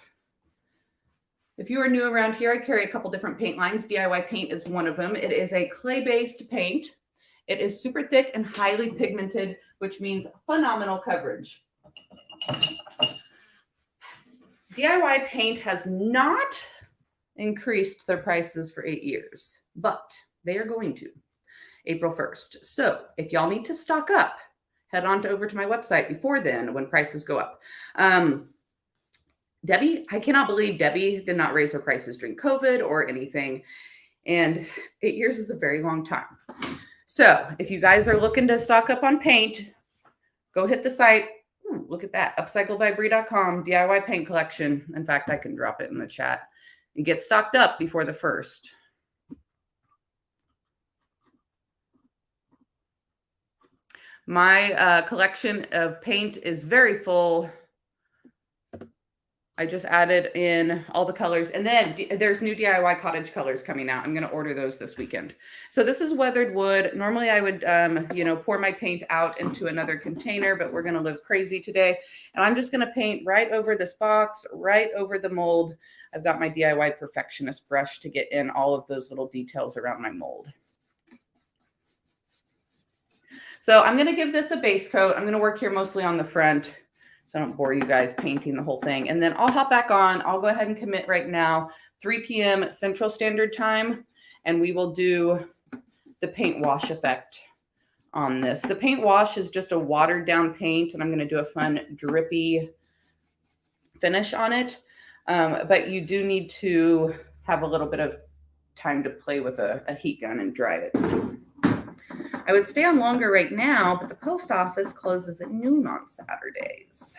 if you are new around here, I carry a couple different paint lines. DIY paint is one of them. It is a clay-based paint. It is super thick and highly pigmented, which means phenomenal coverage. DIY paint has not increased their prices for 8 years, but they are going to April 1st. So if y'all need to stock up, head on over to my website before then when prices go up. Debbie, I cannot believe Debbie did not raise her prices during COVID or anything. And 8 years is a very long time. So if you guys are looking to stock up on paint, go hit the site Ooh, look at that. Upcycledbybrie.com DIY paint collection. In fact, I can drop it in the chat and get stocked up before the 1st. My collection of paint is very full. I just added in all the colors. And then there's new DIY cottage colors coming out. I'm going to order those this weekend. So this is weathered wood. Normally I would, pour my paint out into another container, but we're going to live crazy today. And I'm just going to paint right over this box, right over the mold. I've got my DIY perfectionist brush to get in all of those little details around my mold. So I'm going to give this a base coat. I'm going to work here mostly on the front, so I don't bore you guys painting the whole thing. And then I'll hop back on. I'll go ahead and commit right now, 3 p.m. Central Standard Time, and we will do the paint wash effect on this. The paint wash is just a watered down paint, and I'm going to do a fun drippy finish on it. But you do need to have a little bit of time to play with a heat gun and dry it. I would stay on longer right now, but the post office closes at noon on Saturdays.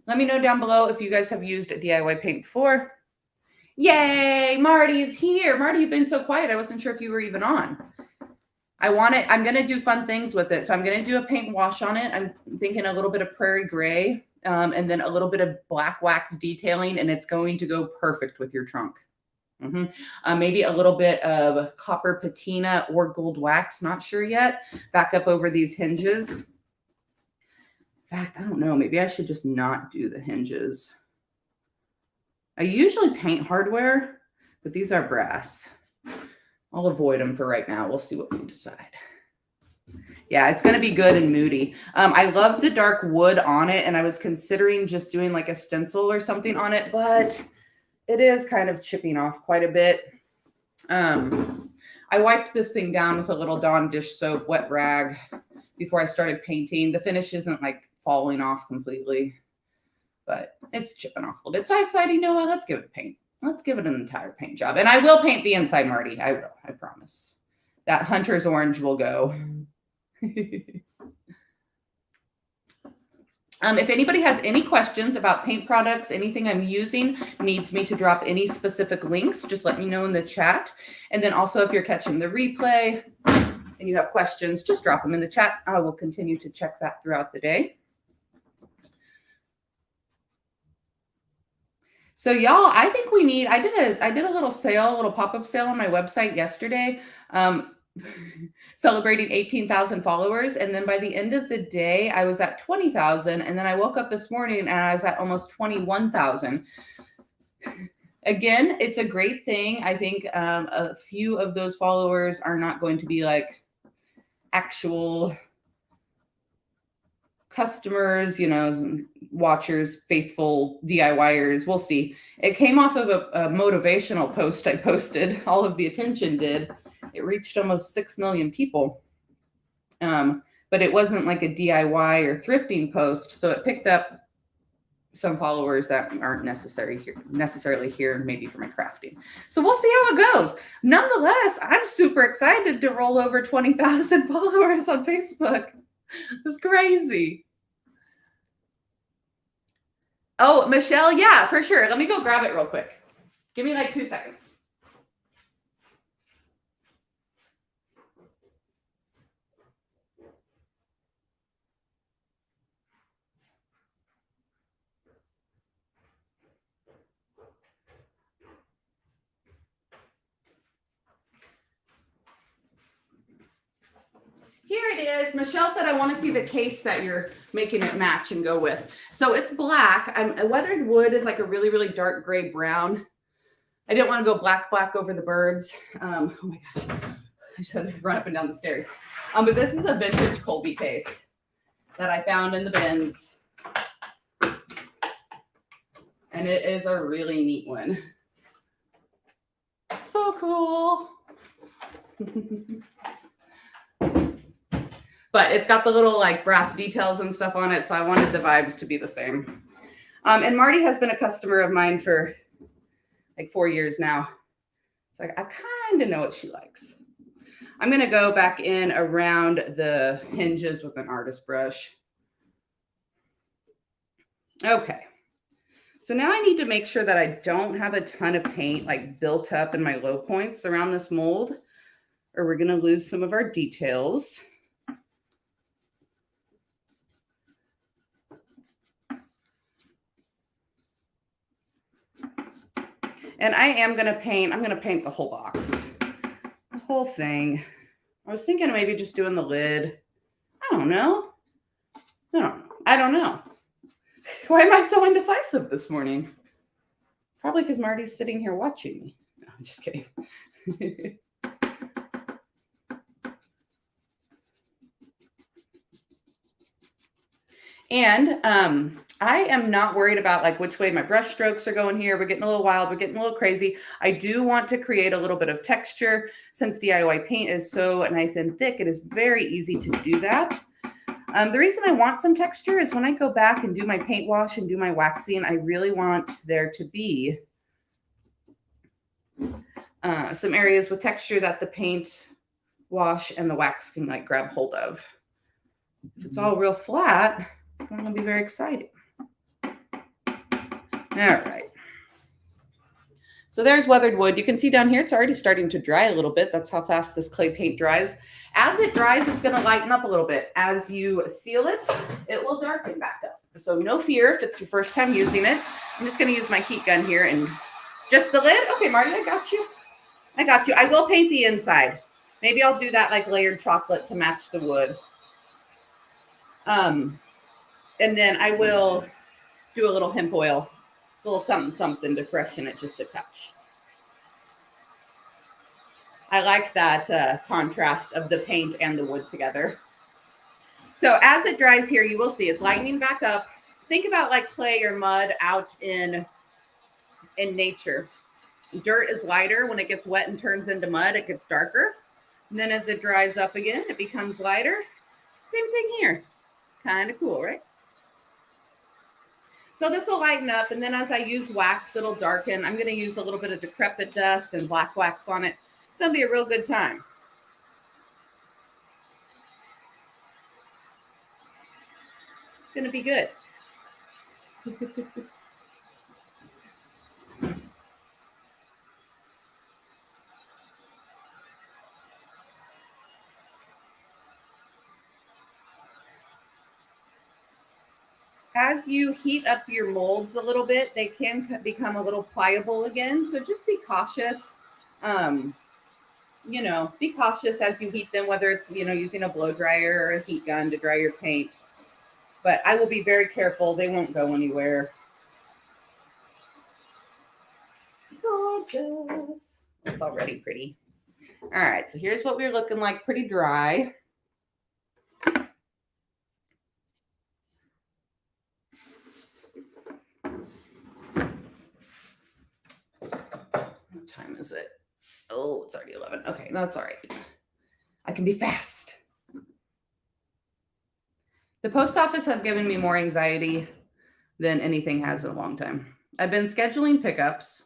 Let me know down below if you guys have used DIY paint before. Yay, Marty's here. Marty, you've been so quiet. I wasn't sure if you were even on. I'm going to do fun things with it. So I'm going to do a paint wash on it. I'm thinking a little bit of prairie gray. And then a little bit of black wax detailing, and it's going to go perfect with your trunk. Maybe a little bit of copper patina or gold wax, not sure yet. Back up over these hinges. In fact, I don't know. Maybe I should just not do the hinges. I usually paint hardware, but these are brass. I'll avoid them for right now. We'll see what we decide. Yeah, it's going to be good and moody. I love the dark wood on it, and I was considering just doing like a stencil or something on it, but it is kind of chipping off quite a bit. I wiped this thing down with a little Dawn dish soap wet rag before I started painting. The finish isn't like falling off completely, but it's chipping off a little bit. So I decided, you know what, let's give it paint. Let's give it an entire paint job. And I will paint the inside, Marty. I will, I promise. That hunter's orange will go. If anybody has any questions about paint products, anything I'm using, needs me to drop any specific links, just let me know in the chat. And then also if you're catching the replay and you have questions, just drop them in the chat. I will continue to check that throughout the day. So y'all, I think we need, I did a little sale, a little pop-up sale on my website yesterday. Celebrating 18,000 followers. And then by the end of the day, I was at 20,000. And then I woke up this morning and I was at almost 21,000. Again, it's a great thing. I think a few of those followers are not going to be like actual customers, watchers, faithful DIYers. We'll see. It came off of a motivational post I posted. All of the attention did. It reached almost 6 million people. But it wasn't like a DIY or thrifting post. So it picked up some followers that aren't necessarily here, maybe for my crafting. So we'll see how it goes. Nonetheless, I'm super excited to roll over 20,000 followers on Facebook. It's crazy. Oh, Michelle, yeah, for sure. Let me go grab it real quick. Give me like 2 seconds. Here it is. Michelle said, I want to see the case that you're making it match and go with. So it's black. Weathered wood is like a really, really dark gray brown. I didn't want to go black over the birds. Oh my gosh. I should run up and down the stairs. But this is a vintage Colby case that I found in the bins. And it is a really neat one. So cool. But it's got the little like brass details and stuff on it. So I wanted the vibes to be the same. And Marty has been a customer of mine for like 4 years now. So I kind of know what she likes. I'm going to go back in around the hinges with an artist brush. Okay. So now I need to make sure that I don't have a ton of paint like built up in my low points around this mold, or we're going to lose some of our details. And I am going to paint, I'm going to paint the whole box, the whole thing. I was thinking of maybe just doing the lid. I don't know. I don't know. Why am I so indecisive this morning? Probably because Marty's sitting here watching me. No, I'm just kidding. And I am not worried about like which way my brush strokes are going here. We're getting a little wild. We're getting a little crazy. I do want to create a little bit of texture. Since DIY paint is so nice and thick, it is very easy to do that. The reason I want some texture is when I go back and do my paint wash and do my waxing, I really want there to be some areas with texture that the paint wash and the wax can like grab hold of. If it's all real flat, it's not going to be very exciting. All right. So there's weathered wood. You can see down here, it's already starting to dry a little bit. That's how fast this clay paint dries. As it dries, it's going to lighten up a little bit. As you seal it, it will darken back up. So no fear if it's your first time using it. I'm just going to use my heat gun here and just the lid. Okay, Marty, I got you. I got you. I will paint the inside. Maybe I'll do that like layered chocolate to match the wood. And then I will do a little hemp oil, a little something to freshen it just a touch. I like that contrast of the paint and the wood together. So as it dries here, you will see it's lightening back up. Think about like clay or mud out in nature. Dirt is lighter. When it gets wet and turns into mud, it gets darker. And then as it dries up again, it becomes lighter. Same thing here. Kind of cool, right? So this will lighten up, and then as I use wax, it'll darken. I'm going to use a little bit of decrepit dust and black wax on it. It's going to be a real good time. It's going to be good. As you heat up your molds a little bit, they can become a little pliable again. So just be cautious. Be cautious as you heat them, whether it's, using a blow dryer or a heat gun to dry your paint. But I will be very careful. They won't go anywhere. Gorgeous. It's already pretty. All right. So here's what we're looking like, pretty dry. What time is it? Oh, it's already 11. Okay, that's all right. I can be fast. The post office has given me more anxiety than anything has in a long time. I've been scheduling pickups,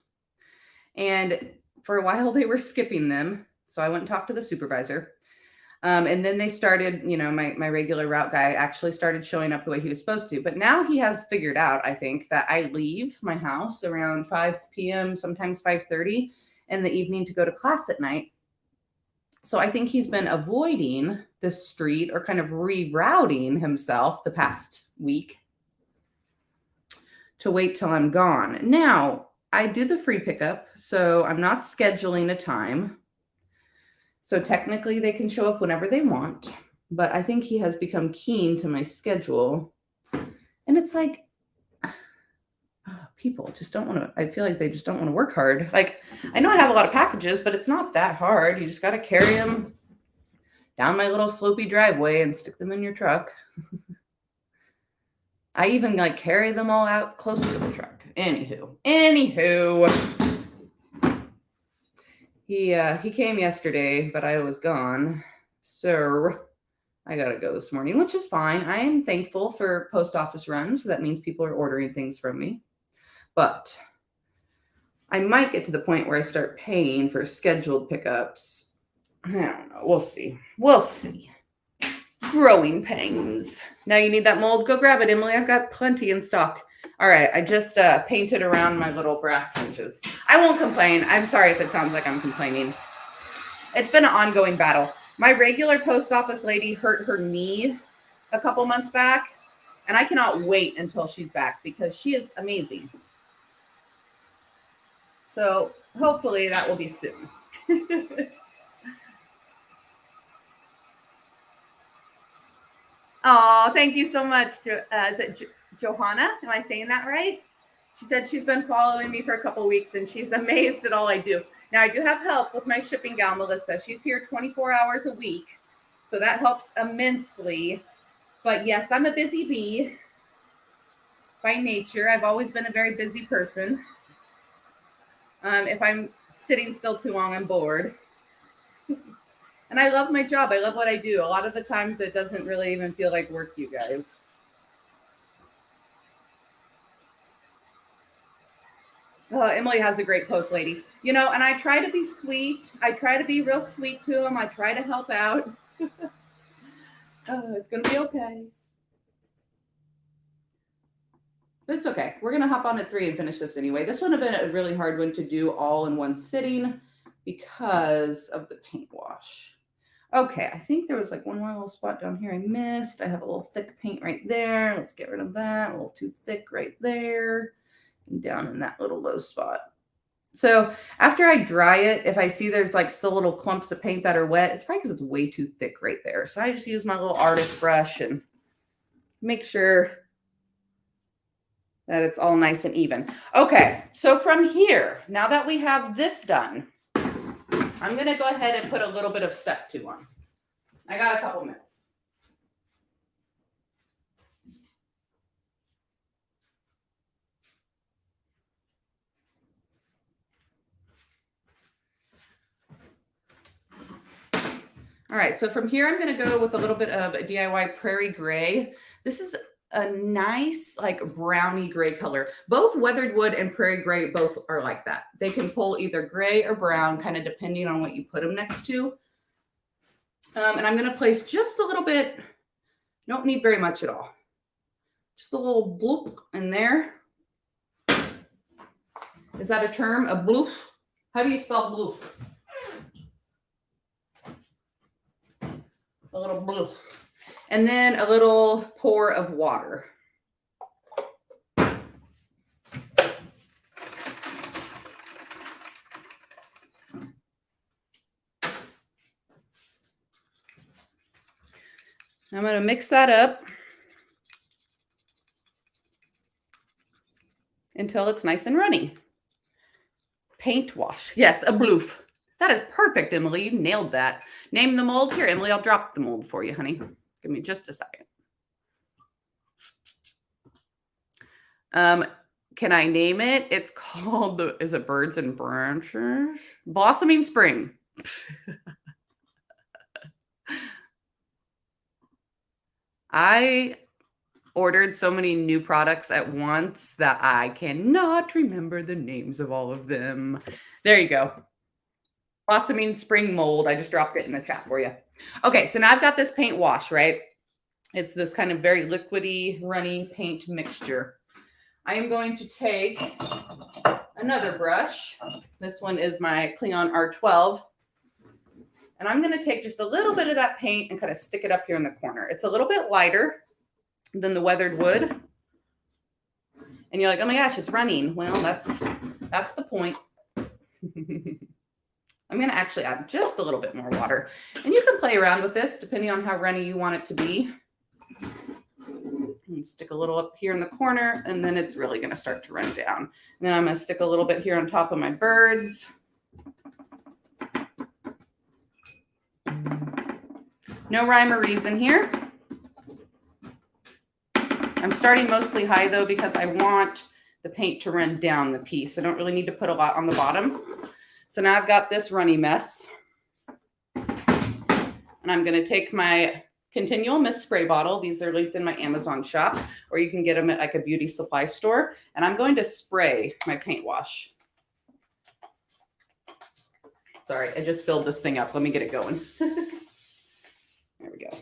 and for a while they were skipping them. So I went and talked to the supervisor. And then they started, my regular route guy actually started showing up the way he was supposed to. But now he has figured out, I think, that I leave my house around 5 p.m., sometimes 5:30 in the evening to go to class at night. So I think he's been avoiding this street or kind of rerouting himself the past week to wait till I'm gone. Now, I do the free pickup, so I'm not scheduling a time. So technically they can show up whenever they want, but I think he has become keen to my schedule. And it's like, people just don't want to, I feel like they just don't want to work hard. Like, I know I have a lot of packages, but it's not that hard. You just got to carry them down my little slopey driveway and stick them in your truck. I even like carry them all out close to the truck. Anywho. He came yesterday, but I was gone. So I got to go this morning, which is fine. I am thankful for post office runs. So that means people are ordering things from me. But I might get to the point where I start paying for scheduled pickups. I don't know. We'll see. We'll see. Growing pains. Now you need that mold. Go grab it, Emily. I've got plenty in stock. All right. I just painted around my little brass hinges. I won't complain. I'm sorry if it sounds like I'm complaining. It's been an ongoing battle. My regular post office lady hurt her knee a couple months back, and I cannot wait until she's back because she is amazing. So hopefully that will be soon. Oh, thank you so much. Is it Johanna? Am I saying that right? She said she's been following me for a couple weeks and she's amazed at all I do. Now I do have help with my shipping gal, Melissa. She's here 24 hours a week. So that helps immensely. But yes, I'm a busy bee by nature. I've always been a very busy person. If I'm sitting still too long, I'm bored. And I love my job. I love what I do. A lot of the times it doesn't really even feel like work, you guys. Oh, Emily has a great post, lady. You know, and I try to be sweet. I try to be real sweet to them. I try to help out. Oh, it's going to be okay. It's okay. We're going to hop on at 3 and finish this anyway. This one would have been a really hard one to do all in one sitting because of the paint wash. Okay, I think there was like one more little spot down here I missed. I have a little thick paint right there. Let's get rid of that. A little too thick right there. And down in that little low spot. So after I dry it, if I see there's like still little clumps of paint that are wet, it's probably because it's way too thick right there. So I just use my little artist brush and make sure that it's all nice and even. Okay, so from here, now that we have this done, I'm going to go ahead and put a little bit of step 2 on. I got a couple minutes. All right, so from here, I'm going to go with a little bit of DIY Prairie Gray. This is a nice, like browny gray color. Both weathered wood and prairie gray both are like that. They can pull either gray or brown, kind of depending on what you put them next to. And I'm going to place just a little bit. Don't need very much at all. Just a little bloop in there. Is that a term? A bloop? How do you spell bloop? A little bloop. And then a little pour of water. I'm going to mix that up until it's nice and runny. Paint wash. Yes, a bloof. That is perfect, Emily. You nailed that. Name the mold. Here, Emily, I'll drop the mold for you, honey. Give me just a second. Can I name it? It's called, is it Birds and Branches? Blossoming Spring. I ordered so many new products at once that I cannot remember the names of all of them. There you go. Blossoming Spring mold. I just dropped it in the chat for you. Okay, so now I've got this paint wash, right? It's this kind of very liquidy, runny paint mixture. I am going to take another brush. This one is my Cleon R12. And I'm going to take just a little bit of that paint and kind of stick it up here in the corner. It's a little bit lighter than the weathered wood. And you're like, oh my gosh, it's running. Well, that's the point. I'm going to actually add just a little bit more water. And you can play around with this depending on how runny you want it to be. And stick a little up here in the corner, and then it's really going to start to run down. And then I'm going to stick a little bit here on top of my birds. No rhyme or reason here. I'm starting mostly high, though, because I want the paint to run down the piece. I don't really need to put a lot on the bottom. So now I've got this runny mess. And I'm going to take my Continual Mist spray bottle. These are linked in my Amazon shop, or you can get them at like a beauty supply store. And I'm going to spray my paint wash. Sorry, I just filled this thing up. Let me get it going. There we go. I'm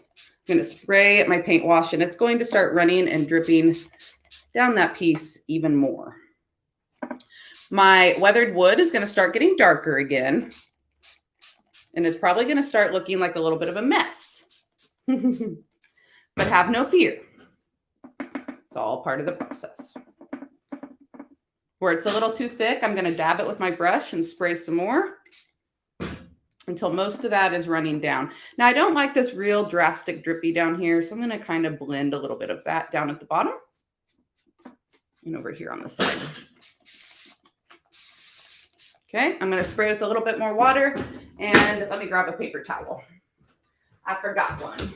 going to spray my paint wash, and it's going to start running and dripping down that piece even more. My weathered wood is going to start getting darker again, and it's probably going to start looking like a little bit of a mess. But have no fear. It's all part of the process. Where it's a little too thick, I'm going to dab it with my brush and spray some more until most of that is running down. Now, I don't like this real drastic drippy down here, so I'm going to kind of blend a little bit of that down at the bottom and over here on the side. Okay, I'm going to spray with a little bit more water, and let me grab a paper towel. I forgot one.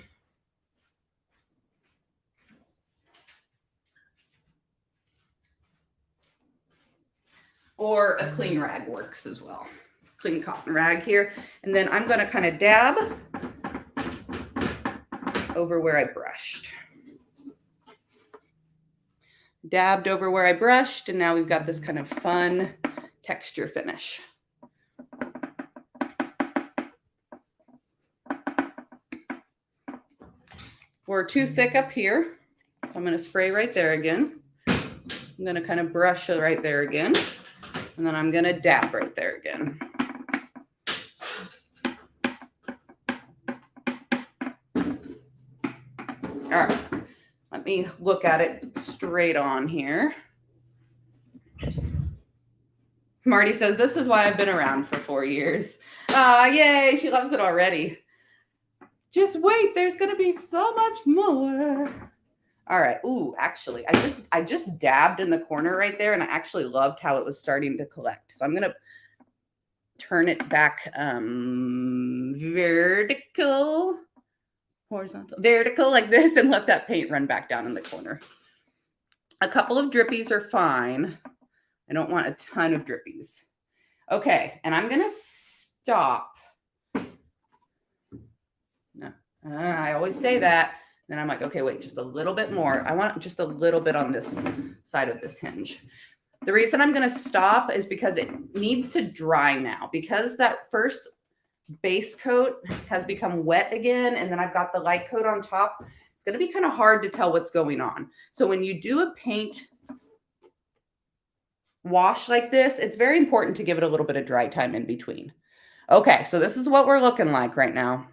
Or a clean rag works as well. Clean cotton rag here. And then I'm going to kind of dab over where I brushed. Dabbed over where I brushed, and now we've got this kind of fun texture finish. We're too thick up here. I'm going to spray right there again. I'm going to kind of brush right there again. And then I'm going to dab right there again. All right, let me look at it straight on here. Marty says, this is why I've been around for 4 years. Yay, she loves it already. Just wait, there's going to be so much more. All right. Ooh, actually, I just dabbed in the corner right there, and I actually loved how it was starting to collect. So I'm going to turn it back vertical like this, and let that paint run back down in the corner. A couple of drippies are fine. I don't want a ton of drippies. Okay, and I'm going to stop. No, I always say that. Then I'm like, okay, wait, just a little bit more. I want just a little bit on this side of this hinge. The reason I'm going to stop is because it needs to dry now. Because that first base coat has become wet again, and then I've got the light coat on top, it's going to be kind of hard to tell what's going on. So when you do a paint wash like this, it's very important to give it a little bit of dry time in between. Okay, so this is what we're looking like right now.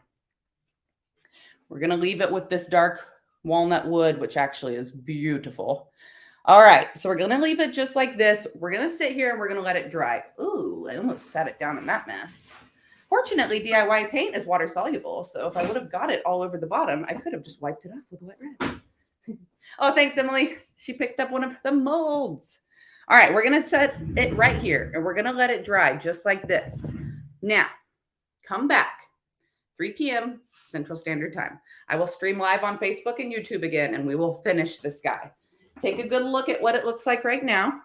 We're going to leave it with this dark walnut wood, which actually is beautiful. All right, so we're going to leave it just like this. We're going to sit here and we're going to let it dry. Ooh, I almost sat it down in that mess. Fortunately, DIY paint is water soluble, so if I would have got it all over the bottom, I could have just wiped it off with wet rag. Oh, thanks, Emily. She picked up one of the molds. All right, we're going to set it right here, and we're going to let it dry just like this. Now, come back, 3 p.m. Central Standard Time. I will stream live on Facebook and YouTube again, and we will finish this guy. Take a good look at what it looks like right now.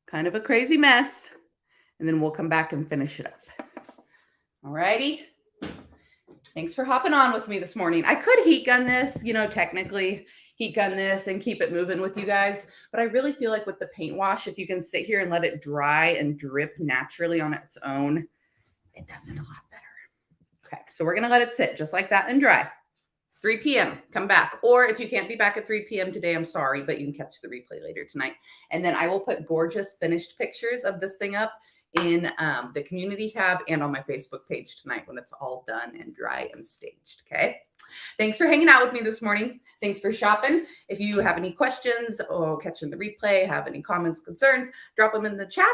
Kind of a crazy mess. And then we'll come back and finish it up. All righty. Thanks for hopping on with me this morning. I could heat gun this, technically heat gun this and keep it moving with you guys. But I really feel like with the paint wash, if you can sit here and let it dry and drip naturally on its own, it does it a lot better. Okay, so we're going to let it sit just like that and dry. 3 p.m. Come back. Or if you can't be back at 3 p.m. today, I'm sorry, but you can catch the replay later tonight. And then I will put gorgeous finished pictures of this thing up in the community tab and on my Facebook page tonight when it's all done and dry and staged. Okay. Thanks for hanging out with me this morning. Thanks for shopping. If you have any questions or catching the replay, have any comments, concerns, drop them in the chat.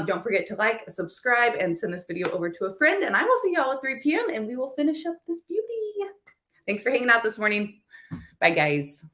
Don't forget to like, subscribe, and send this video over to a friend. And I will see y'all at 3 p.m. and we will finish up this beauty. Thanks for hanging out this morning. Bye, guys.